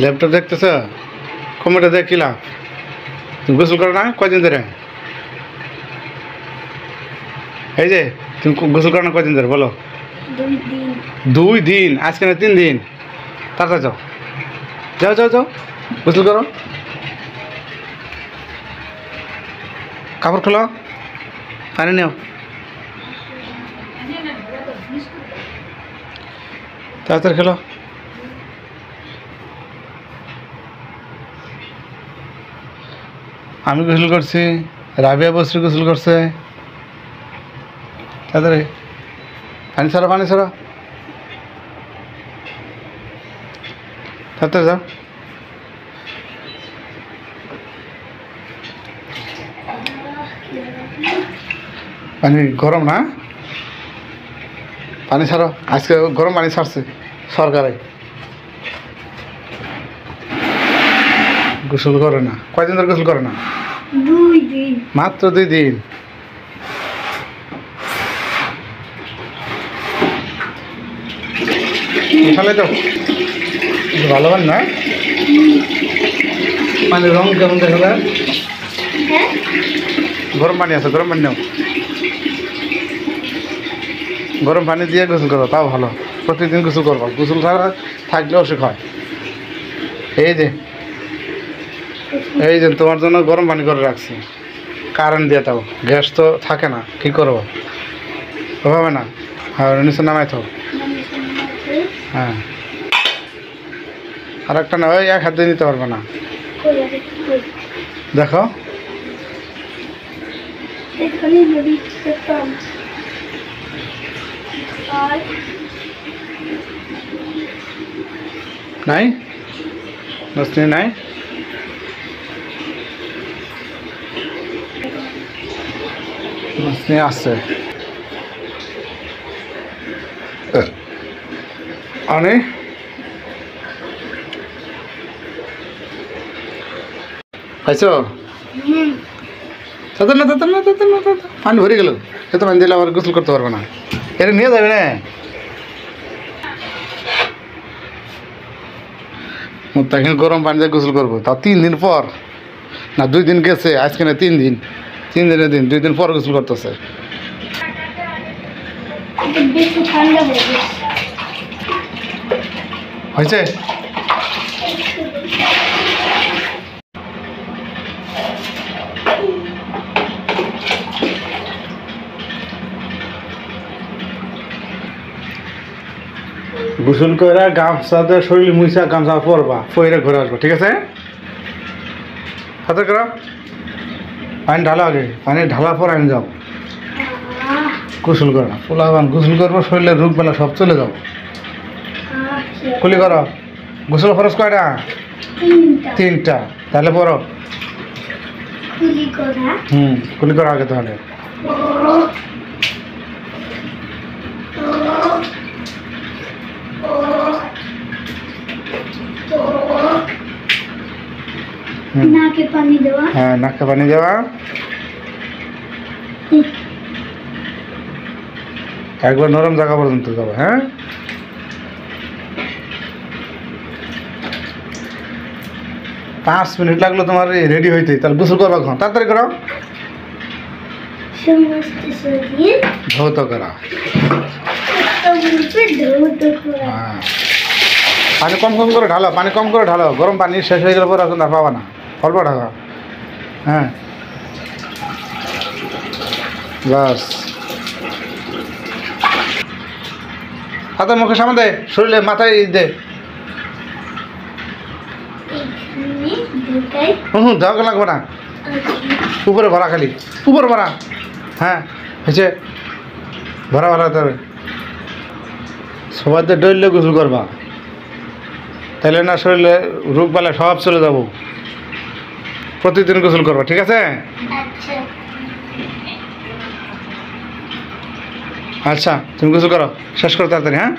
Laptop দেখতেছ? Computer দেখ কি লাভ? তুমি গোসল করো না কয়দিন ধরে? এই যে তুমি গোসল করো না কয়দিন ধরে বলো? 2 দিন। 2 দিন? আজকে না 3 দিন। তাড়াতাড়ি যাও যাও যাও যাও গোসল করো। কাপড় খোলো, পানি নেও, তাড়াতাড়ি খেলো। আমি গোসল করছি, রাবিয়া বসরি গোসল করছে। তাড়াতাড়ি পানি ছাড়ো, পানি ছাড়ো, তাড়াতাড়ি যাও। পানি গরম না? পানি ছাড়ো, আজকে গরম পানি ছাড়ছে সরকারে। গোসল করে না কয়দিন ধরে গোসল করে না? 2 দিন। মাত্র 2 দিন। তাহলে তো ভালো পান না? পানির রং কেমন দেখা যায়? হ্যাঁ, গরম পানি আছে, গরম পানি নাও, গরম পানি দিয়ে গোসল করো, তাও ভালো। প্রতিদিন গোসল করবো, গোসল ছাড়া থাকলে অসুখ হয়। এই যে তোমার জন্য গরম পানি করে রাখছি, কারেন্ট দিয়ে তাও, গ্যাস তো থাকে না, কী করবো? হবে না, হ্যাঁ নিচে নামাই থাও। হ্যাঁ, আর একটা না, ওই 1 হাত দিয়ে নিতে পারবে না। দেখো এখানে যদি পেতাম আর নাই নসনি নাই। নসনি আছে আনে পাইছো? তাদের না তাদের না তাদের না, পানি ভরে গেল, এত পানি দিলে আবার গোসল করতে পারবে না। এটা নিয়ে যাবে না, এখন গরম পানি দিয়ে গোসল করবো, তা 3 দিন পর না, 2 দিন গেছে, আজকে না 3 দিন, 3 দিনের দিন, 2 দিন পর গোসল করতেছে। বেশি ঠান্ডা হয়ে গেছে। হয়েছে? গোসল করে গামছাতে শরীর মুছা গামছা পরবা, পরে ঘরে আসবা, ঠিক আছে? হাতে করো, পানি ঢালা, আগে পানি ঢালা পর আমি যাও গোসল করো। পোলাবান গোসল করবো, শরীরের রোগ বেলা সব চলে যাও। কুলি করো, গোসল খরচ কয়টা? 3টা। তাহলে পড়ো। কুলি করো আগে তাহলে। নাকে পানি দেওয়া। হ্যাঁ, নাকে পানি দেওয়া, একবার নরম জায়গা পর্যন্ত যাবো। হ্যাঁ, পাঁচ মিনিট লাগলো তোমার রেডি হইতে, তাহলে গোসল করবা কখন? তাড়াতাড়ি করো, ধৌত করা। হ্যাঁ, পানি কম কম করে ঢালো, পানি কম করে ঢালো, গরম পানি শেষ হয়ে গেলে পরে এখন আর পাবা না, অল্প ঢাকা। হ্যাঁ, বাস। হাতের মুখে সামনে দে, শরীরে মাথায় দে। দেওয়া লাগবে না, উপরে ভরা, খালি উপরে ভরা। হ্যাঁ, হয়েছে, ভরা ভরা তবে সবাই ডইলে গোসল করবা, তাহলে না শরীরে রোগ বালা সব চলে যাব। প্রতিদিন গোসল করবা, ঠিক আছে? আচ্ছা, তুমি গোসল করো, শেষ করো তাড়াতাড়ি। হ্যাঁ।